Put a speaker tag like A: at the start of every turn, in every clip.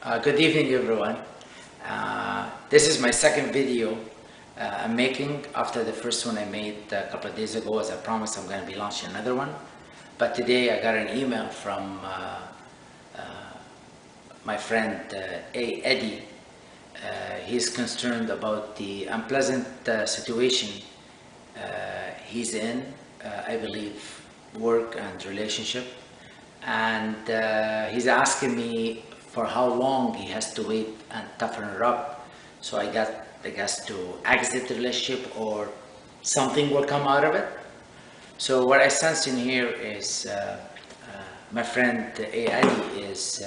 A: Good evening, everyone. This is my second video I'm making after the first one I made a couple of days ago. As I promised, I'm going to be launching another one. But today I got an email from my friend Eddie. He's concerned about the unpleasant situation he's in, I believe, work and relationship. And he's asking me for how long he has to wait and toughen her up. So I guess to exit the relationship or something will come out of it. So what I sense in here is my friend Eddie is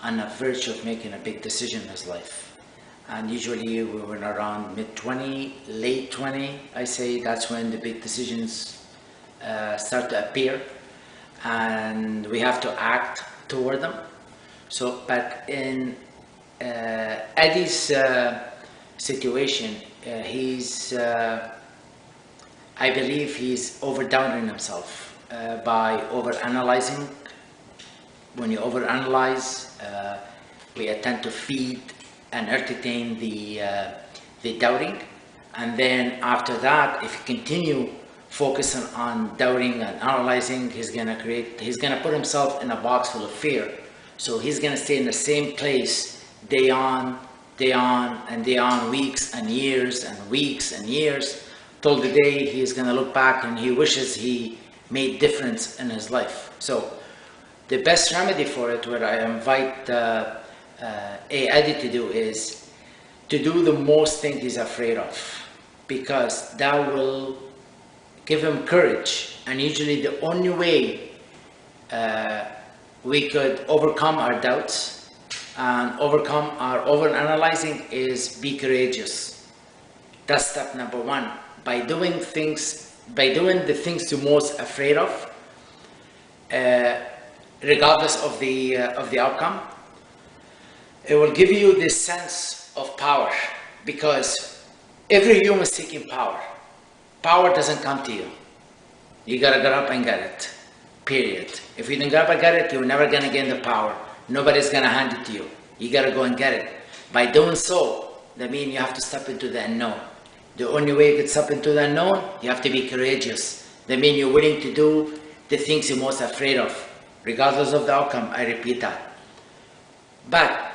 A: on the verge of making a big decision in his life. And usually we were around mid-20, late 20, I say, that's when the big decisions start to appear. And we have to act toward them. So, but in Eddie's situation, I believe he's overdowning himself by overanalyzing. When you overanalyze, we tend to feed and entertain the doubting, and then after that, if you continue focusing on doubting and analyzing, he's gonna put himself in a box full of fear. So he's gonna stay in the same place day on, and day on, weeks and years and weeks and years, till the day he's gonna look back and he wishes he made difference in his life. So the best remedy for it, what I invite Eddie to do, is to do the most thing he's afraid of, because that will give him courage. And usually the only way we could overcome our doubts and overcome our overanalyzing is be courageous. That's step number one. By doing the things you're most afraid of, regardless of the outcome, it will give you this sense of power, because every human is seeking power. Power doesn't come to you. You gotta get up and get it, period. If you don't get up and get it, you're never gonna gain the power. Nobody's gonna hand it to you. You gotta go and get it. By doing so, that means you have to step into the unknown. The only way you can step into the unknown, you have to be courageous. That means you're willing to do the things you're most afraid of, regardless of the outcome. I repeat that. But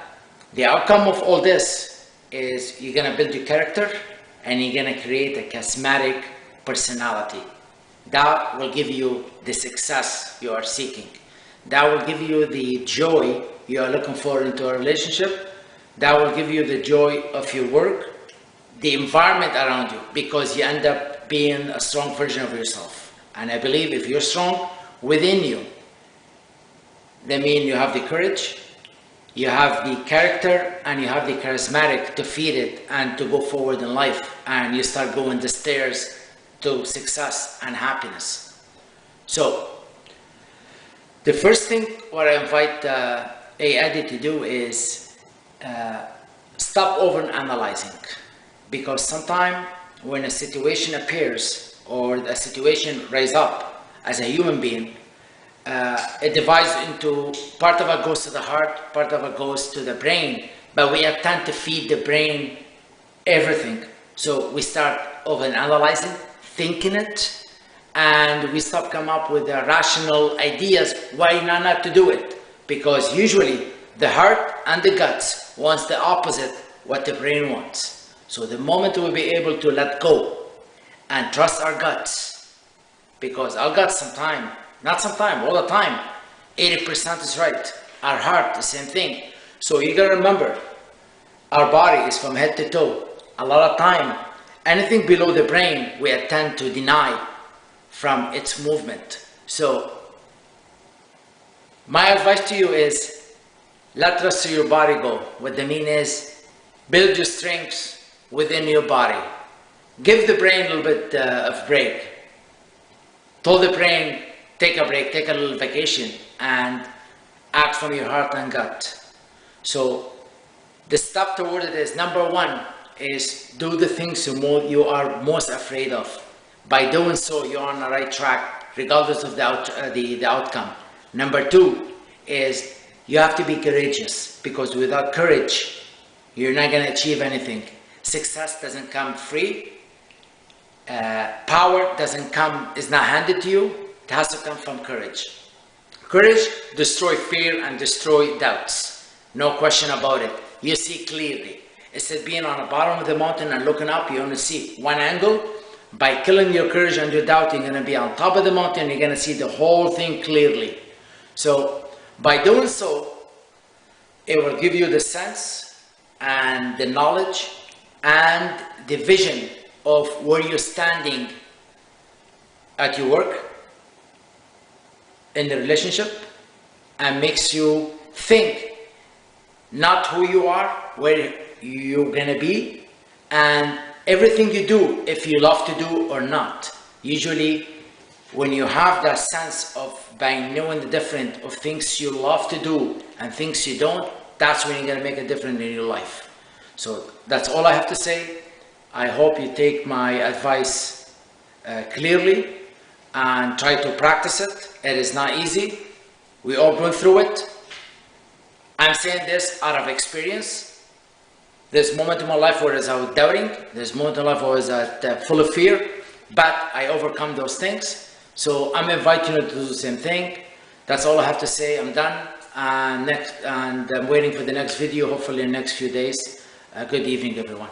A: the outcome of all this is you're gonna build your character and you're gonna create a charismatic personality. That will give you the success you are seeking. That will give you the joy you are looking for into a relationship. That will give you the joy of your work, the environment around you, because you end up being a strong version of yourself. And I believe if you're strong within you, that means you have the courage, you have the character, and you have the charismatic to feed it and to go forward in life, and you start going the stairs to success and happiness. So the first thing what I invite Eddie to do is stop over-analyzing, because sometimes when a situation appears or a situation rises up as a human being, it divides into part of it goes to the heart, part of it goes to the brain, but we tend to feed the brain everything. So we start over-analyzing, thinking it, and we stop coming up with the rational ideas why not to do it, because usually the heart and the guts wants the opposite what the brain wants. So the moment we'll be able to let go and trust our guts, because our guts all the time, 80% is right. Our heart, the same thing. So you gotta remember, our body is from head to toe. A lot of time, anything below the brain, we tend to deny from its movement. So my advice to you is, let the rest of your body go. What the mean is, build your strengths within your body. Give the brain a little bit of break. Tell the brain, take a break, take a little vacation, and act from your heart and gut. So the step toward it is, number one, is do the things you are most afraid of. By doing so, you're on the right track, regardless of the outcome. Number two is You have to be courageous, because without courage, you're not going to achieve anything. Success doesn't come free. Power doesn't come, is not handed to you. It has to come from courage. Courage destroy fear and destroy doubts. No question about it. You see clearly. Instead of being on the bottom of the mountain and looking up, you only see one angle. By killing your courage and your doubt, you're going to be on top of the mountain. You're going to see the whole thing clearly. So by doing so, it will give you the sense and the knowledge and the vision of where you're standing at your work, in the relationship, and makes you think not who you are, where you're gonna be, and everything you do, if you love to do or not. Usually when you have that sense of, by knowing the difference of things you love to do and things you don't, that's when you're gonna make a difference in your life. So that's all I have to say. I hope you take my advice clearly and try to practice it. It is not easy. We all go through it. I'm saying this out of experience. There's moments in my life where I was doubting. There's moments in my life where I was full of fear, but I overcome those things. So I'm inviting you to do the same thing. That's all I have to say. I'm done. And I'm waiting for the next video, hopefully in the next few days. Good evening, everyone.